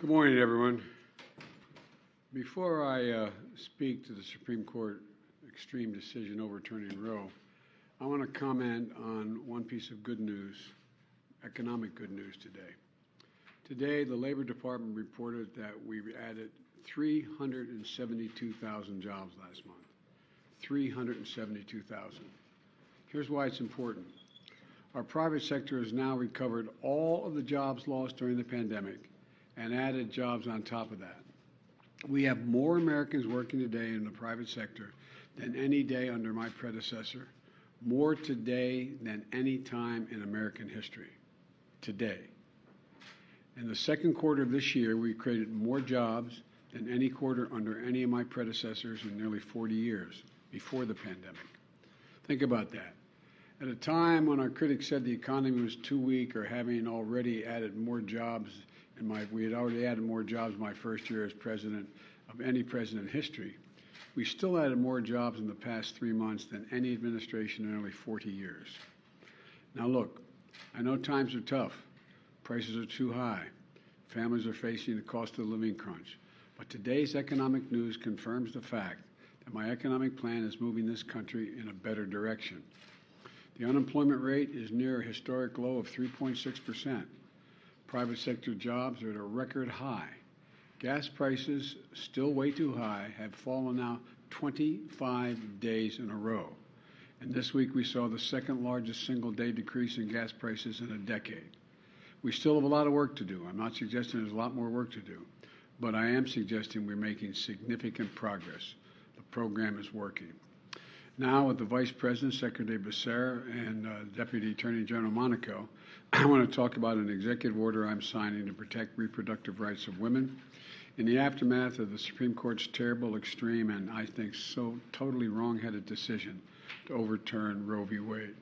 Good morning, everyone. Before I speak to the Supreme Court extreme decision overturning Roe, I want to comment on one piece of good news, economic good news today. Today, the Labor Department reported that we added 372,000 jobs last month. 372,000. Here's why it's important. Our private sector has now recovered all of the jobs lost during the pandemic and added jobs on top of that. We have more Americans working today in the private sector than any day under my predecessor, more today than any time in American history, today. In the second quarter of this year, we created more jobs than any quarter under any of my predecessors in nearly 40 years before the pandemic. Think about that. At a time when our critics said the economy was too weak or having already added more jobs, we had already added more jobs my first year as president of any president in history, we still added more jobs in the past 3 months than any administration in nearly 40 years. Now look, I know times are tough. Prices are too high. Families are facing the cost of the living crunch. But today's economic news confirms the fact that my economic plan is moving this country in a better direction. The unemployment rate is near a historic low of 3.6%. Private sector jobs are at a record high. Gas prices, still way too high, have fallen now 25 days in a row. And this week we saw the second largest single-day decrease in gas prices in a decade. We still have a lot of work to do. I'm not suggesting there's a lot more work to do, but I am suggesting we're making significant progress. The program is working. Now, with the Vice President, Secretary Becerra, and Deputy Attorney General Monaco, I want to talk about an executive order I'm signing to protect reproductive rights of women in the aftermath of the Supreme Court's terrible, extreme, and I think so totally wrong-headed decision to overturn Roe v. Wade.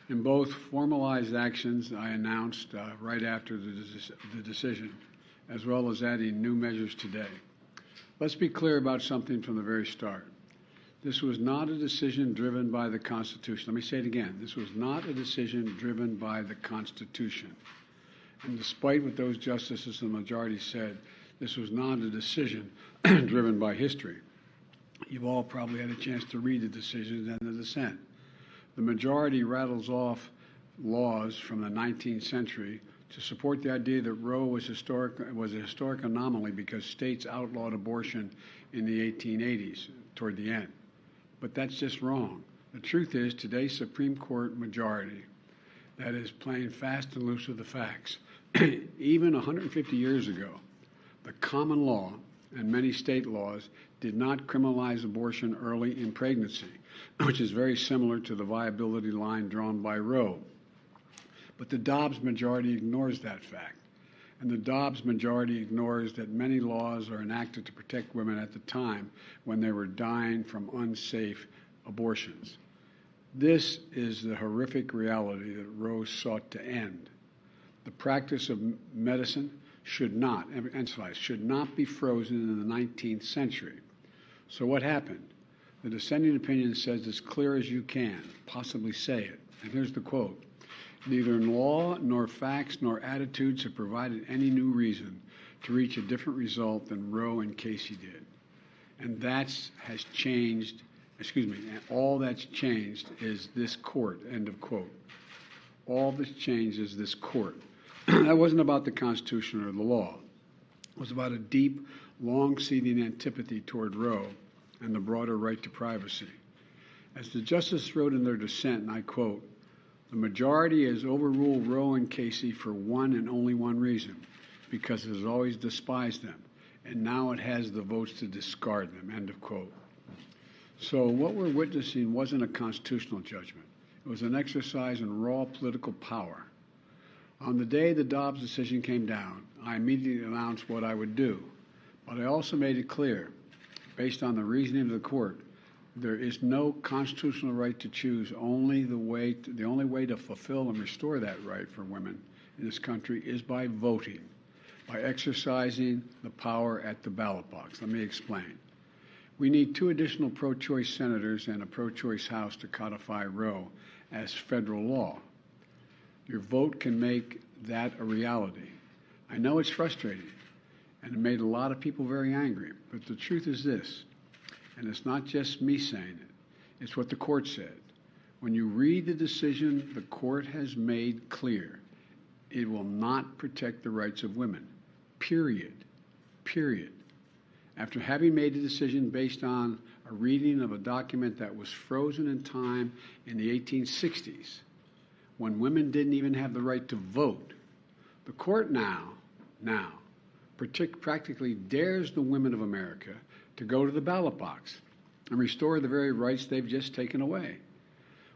In both formalized actions I announced right after the decision, as well as adding new measures today. Let's be clear about something from the very start. This was not a decision driven by the Constitution. Let me say it again. This was not a decision driven by the Constitution. And despite what those justices in the majority said, this was not a decision driven by history. You've all probably had a chance to read the decisions and the dissent. The majority rattles off laws from the 19th century to support the idea that Roe was a historic anomaly because states outlawed abortion in the 1880s toward the end. But that's just wrong. The truth is, today's Supreme Court majority that is playing fast and loose with the facts. Even 150 years ago, the common law and many state laws did not criminalize abortion early in pregnancy, which is very similar to the viability line drawn by Roe. But the Dobbs majority ignores that fact. And the Dobbs majority ignores that many laws are enacted to protect women at the time when they were dying from unsafe abortions. This is the horrific reality that Roe sought to end. The practice of medicine should not be frozen in the 19th century. So what happened? The dissenting opinion says as clear as you can possibly say it. And here's the quote. Neither law nor facts nor attitudes have provided any new reason to reach a different result than Roe and Casey did. And has changed, and all that's changed is this court, end of quote. All that's changed is this court. That wasn't about the Constitution or the law. It was about a deep, long-seating antipathy toward Roe and the broader right to privacy. As the justice wrote in their dissent, and I quote, "The majority has overruled Roe and Casey for one and only one reason, because it has always despised them, and now it has the votes to discard them," end of quote. So what we're witnessing wasn't a constitutional judgment. It was an exercise in raw political power. On the day the Dobbs decision came down, I immediately announced what I would do, but I also made it clear, based on the reasoning of the court, there is no constitutional right to choose. The only way to fulfill and restore that right for women in this country is by voting, by exercising the power at the ballot box. Let me explain. We need 2 additional pro-choice senators and a pro-choice House to codify Roe as federal law. Your vote can make that a reality. I know it's frustrating. And it made a lot of people very angry. But the truth is this, and it's not just me saying it, it's what the court said. When you read the decision the court has made clear, it will not protect the rights of women, period, period. After having made a decision based on a reading of a document that was frozen in time in the 1860s, when women didn't even have the right to vote, the court now practically dares the women of America to go to the ballot box and restore the very rights they've just taken away.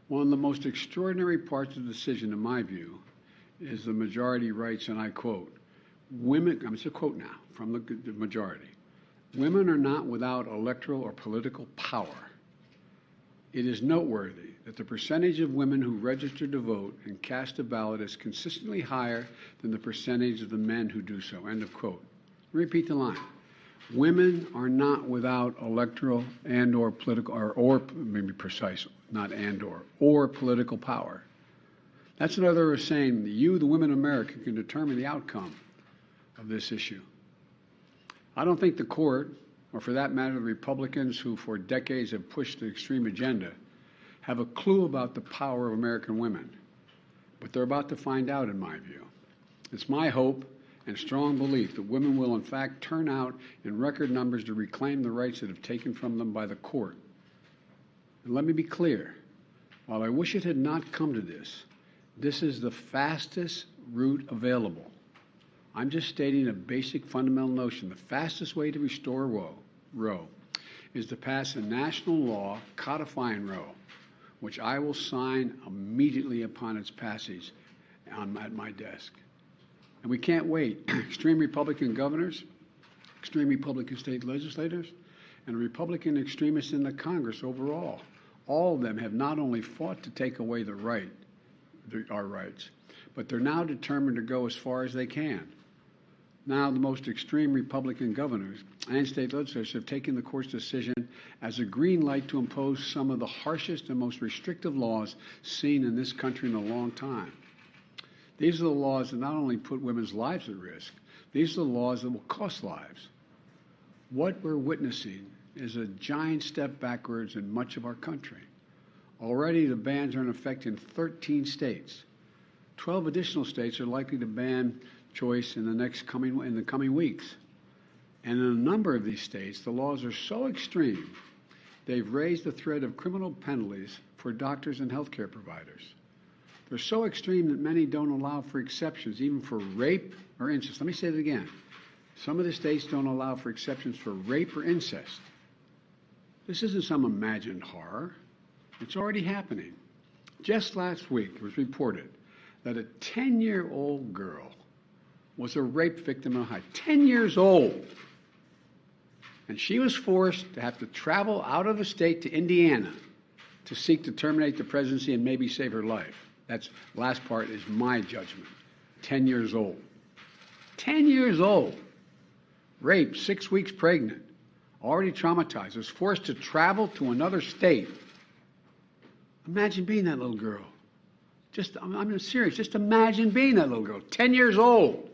One of the most extraordinary parts of the decision, in my view, is the majority writes, and I quote, women, it's a quote now from the majority, women are not without electoral or political power. It is noteworthy that the percentage of women who register to vote and cast a ballot is consistently higher than the percentage of the men who do so, end of quote. Repeat the line. Women are not without electoral and or political, or maybe precise, not and or political power. That's another way of saying that you, the women of America, can determine the outcome of this issue. I don't think the court, or for that matter, the Republicans who for decades have pushed the extreme agenda, have a clue about the power of American women. But they're about to find out, in my view. It's my hope and strong belief that women will in fact turn out in record numbers to reclaim the rights that have taken from them by the court. And let me be clear, while I wish it had not come to this, this is the fastest route available. I'm just stating a basic fundamental notion. The fastest way to restore Roe is to pass a national law codifying Roe, which I will sign immediately upon its passage at my desk. And we can't wait. Extreme Republican governors, extreme Republican state legislators, and Republican extremists in the Congress overall, all of them have not only fought to take away our rights, but they're now determined to go as far as they can. Now, the most extreme Republican governors and state legislators have taken the court's decision as a green light to impose some of the harshest and most restrictive laws seen in this country in a long time. These are the laws that not only put women's lives at risk, these are the laws that will cost lives. What we're witnessing is a giant step backwards in much of our country. Already the bans are in effect in 13 states. 12 additional states are likely to ban choice in the coming weeks. And in a number of these states, the laws are so extreme, they've raised the threat of criminal penalties for doctors and healthcare providers. They're so extreme that many don't allow for exceptions, even for rape or incest. Let me say it again. Some of the states don't allow for exceptions for rape or incest. This isn't some imagined horror. It's already happening. Just last week, it was reported that a 10-year-old girl was a rape victim in Ohio. 10 years old. And she was forced to have to travel out of the state to Indiana to seek to terminate the presidency and maybe save her life. That's last part is my judgment. 10 years old. 10 years old. Raped, 6 weeks pregnant, already traumatized, was forced to travel to another state. Imagine being that little girl. I'm serious. Just imagine being that little girl, 10 years old.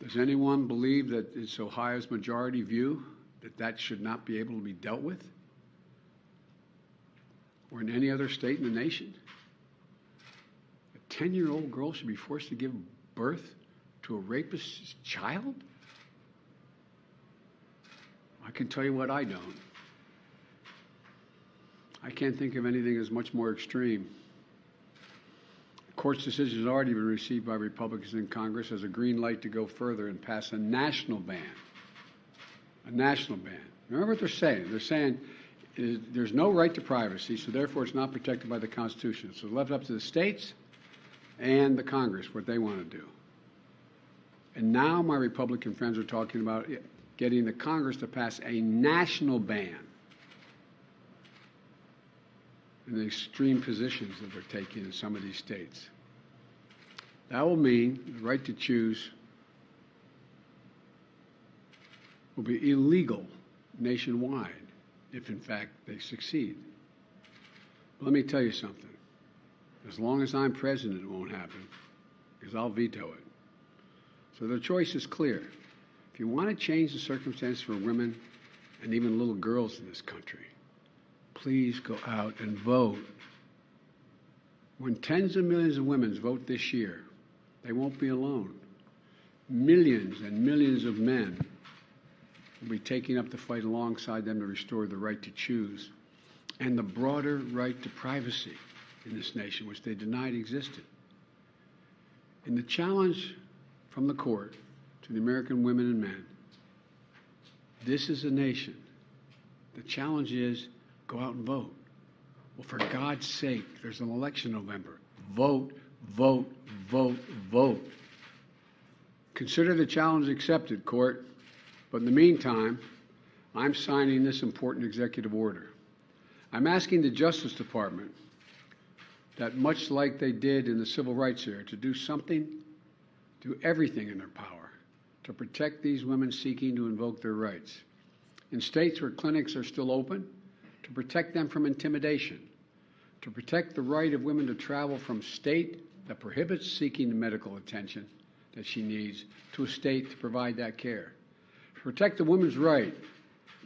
Does anyone believe that it's Ohio's majority view that that should not be able to be dealt with? Or in any other state in the nation? A 10-year-old girl should be forced to give birth to a rapist's child? I can tell you what I don't. I can't think of anything that's much more extreme. The court's decision has already been received by Republicans in Congress as a green light to go further and pass a national ban. A national ban. Remember what they're saying. They're saying there's no right to privacy, so therefore it's not protected by the Constitution. So it's left up to the states and the Congress what they want to do. And now my Republican friends are talking about getting the Congress to pass a national ban in the extreme positions that they're taking in some of these states. That will mean the right to choose will be illegal nationwide if, in fact, they succeed. Let me tell you something. As long as I'm president, it won't happen. because I'll veto it. So the choice is clear. If you want to change the circumstances for women and even little girls in this country, please go out and vote. When tens of millions of women vote this year, they won't be alone. Millions and millions of men will be taking up the fight alongside them to restore the right to choose and the broader right to privacy in this nation, which they denied existed. In the challenge from the court to the American women and men, this is a nation. The challenge is go out and vote. Well, for God's sake, there's an election in November. Vote, vote, vote, vote. Consider the challenge accepted, court. But in the meantime, I'm signing this important executive order. I'm asking the Justice Department that, much like they did in the civil rights era, to do something, do everything in their power to protect these women seeking to invoke their rights. In states where clinics are still open, to protect them from intimidation, to protect the right of women to travel from state that prohibits seeking the medical attention that she needs to a state to provide that care. Protect the woman's right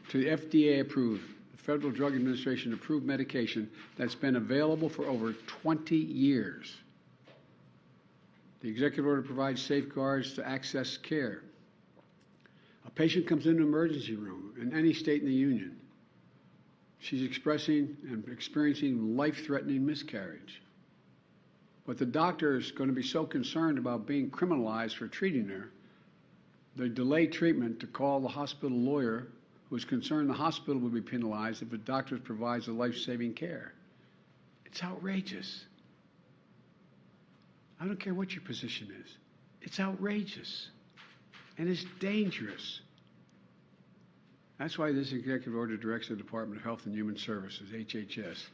to the FDA-approved, the Federal Drug Administration-approved medication that's been available for over 20 years. The executive order provides safeguards to access care. A patient comes into an emergency room in any state in the union. She's expressing and experiencing life-threatening miscarriage. But the doctor is going to be so concerned about being criminalized for treating her, they delay treatment to call the hospital lawyer who is concerned the hospital will be penalized if the doctor provides the life-saving care. It's outrageous. I don't care what your position is. It's outrageous. And it's dangerous. That's why this executive order directs the Department of Health and Human Services, HHS,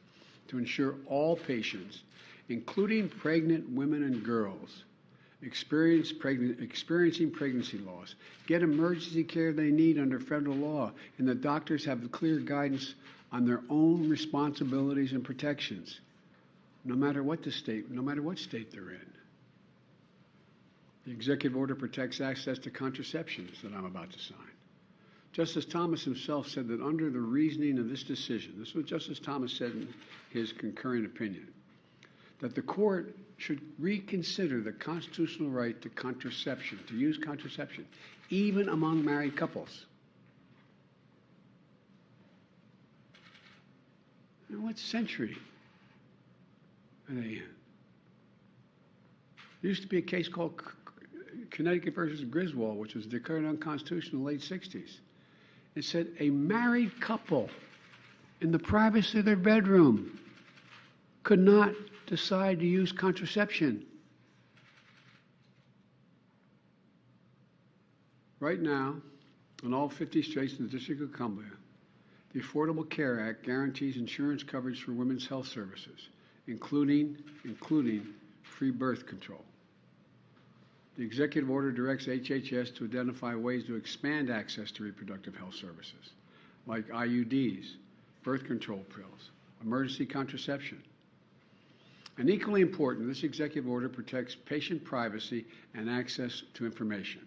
to ensure all patients, including pregnant women and girls, experiencing pregnancy loss, get emergency care they need under federal law, and the doctors have clear guidance on their own responsibilities and protections, no matter what state they're in. The executive order protects access to contraceptions that I'm about to sign. Justice Thomas himself said that under the reasoning of this decision, this is what Justice Thomas said in his concurring opinion, that the court should reconsider the constitutional right to contraception, to use contraception, even among married couples. And what century are they in? There used to be a case called Connecticut versus Griswold, which was declared unconstitutional in the late 60s. It said a married couple in the privacy of their bedroom could not decide to use contraception. Right now, in all 50 states in the District of Columbia, the Affordable Care Act guarantees insurance coverage for women's health services, including free birth control. The executive order directs HHS to identify ways to expand access to reproductive health services, like IUDs, birth control pills, emergency contraception. And equally important, this executive order protects patient privacy and access to information,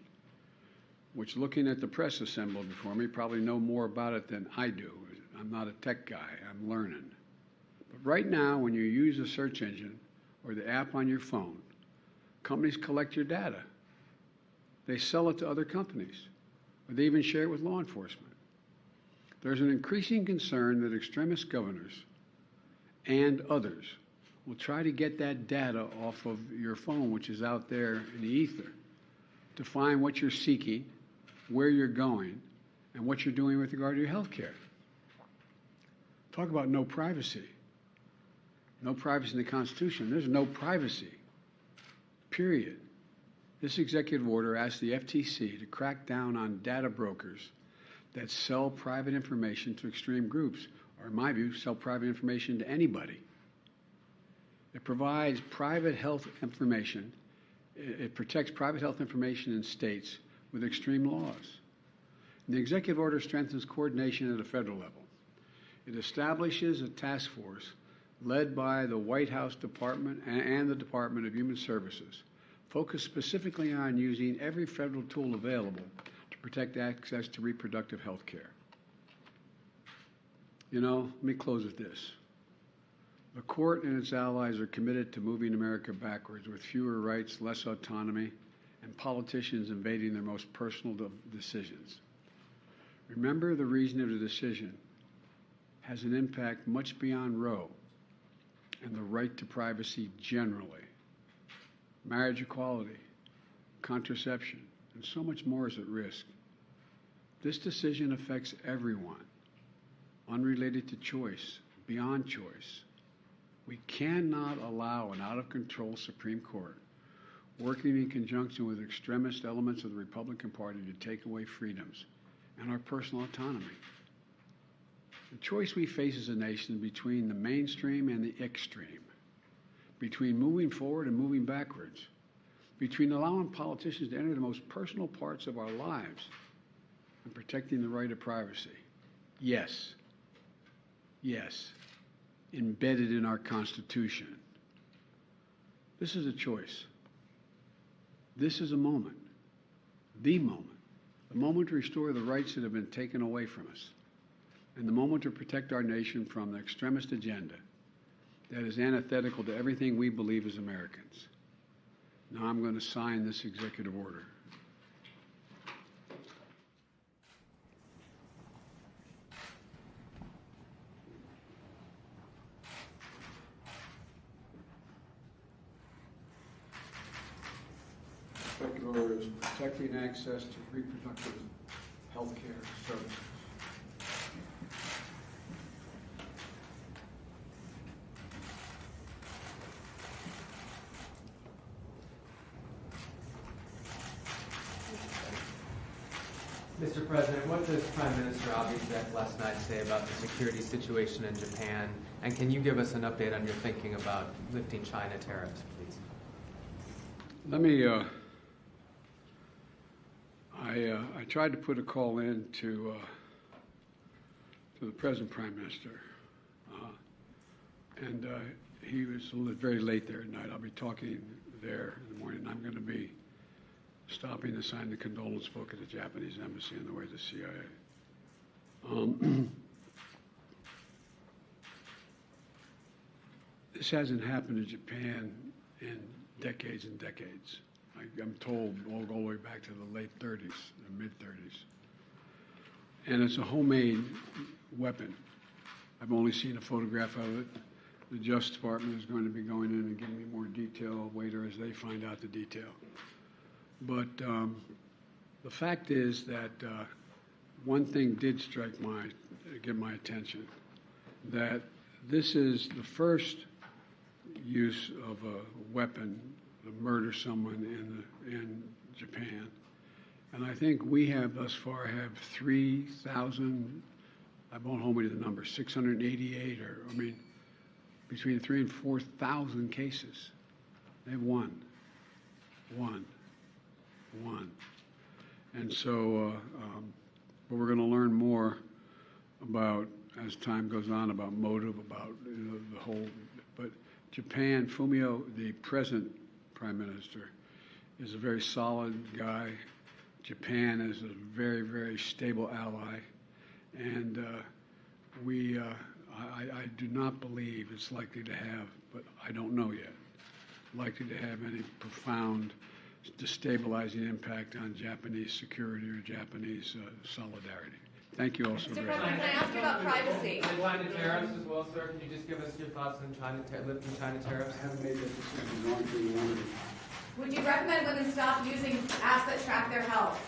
which, looking at the press assembled before me, probably know more about it than I do. I'm not a tech guy, I'm learning. But right now, when you use a search engine or the app on your phone, companies collect your data. They sell it to other companies, or they even share it with law enforcement. There's an increasing concern that extremist governors and others will try to get that data off of your phone, which is out there in the ether, to find what you're seeking, where you're going, and what you're doing with regard to your health care. Talk about no privacy. No privacy in the Constitution. There's no privacy. Period. This executive order asks the FTC to crack down on data brokers that sell private information to extreme groups, or in my view, sell private information to anybody. It provides private health information. It protects private health information in states with extreme laws. And the executive order strengthens coordination at a federal level. It establishes a task force led by the White House Department and the Department of Human Services, focused specifically on using every federal tool available to protect access to reproductive health care. You know, let me close with this. The court and its allies are committed to moving America backwards with fewer rights, less autonomy, and politicians invading their most personal decisions. Remember, the reason of the decision has an impact much beyond Roe and the right to privacy generally. Marriage equality, contraception, and so much more is at risk. This decision affects everyone, unrelated to choice, beyond choice. We cannot allow an out-of-control Supreme Court working in conjunction with extremist elements of the Republican Party to take away freedoms and our personal autonomy. The choice we face as a nation between the mainstream and the extreme, between moving forward and moving backwards, between allowing politicians to enter the most personal parts of our lives and protecting the right of privacy. Yes, embedded in our Constitution. This is a choice. This is a moment, the moment to restore the rights that have been taken away from us, and the moment to protect our nation from the extremist agenda that is antithetical to everything we believe as Americans. Now I'm going to sign this executive order. Executive order is protecting access to reproductive health care services. Mr. President, what does Prime Minister Abe last night say about the security situation in Japan? And can you give us an update on your thinking about lifting China tariffs, please? Let me, I tried to put a call in to the present Prime Minister, and he was very late there at night. I'll be talking there in the morning. I'm going to be stopping to sign the condolence book at the Japanese embassy on the way to the CIA. This hasn't happened in Japan in decades and decades. I'm told all the way back to the late 30s, the mid-30s. And it's a homemade weapon. I've only seen a photograph of it. The Justice Department is going to be going in and giving me more detail later as they find out the detail. But the fact is that one thing did get my attention, that this is the first use of a weapon to murder someone in Japan. And I think we have thus far 3,000, I won't hold me to the number, 688, or I mean, between 3,000 and 4,000 cases. They have one. And so, but we're going to learn more about, as time goes on, about motive, about the whole. But Japan, Fumio, the present Prime Minister, is a very solid guy. Japan is a very, very stable ally, and I do not believe it's likely to have, but I don't know yet, likely to have any profound destabilizing impact on Japanese security or Japanese solidarity. Thank you all so very much. Mr. President, can I ask you about privacy? China tariffs as well, sir. Can you just give us your thoughts on lifting China tariffs? I haven't made that decision. Would you recommend women stop using apps that track their health?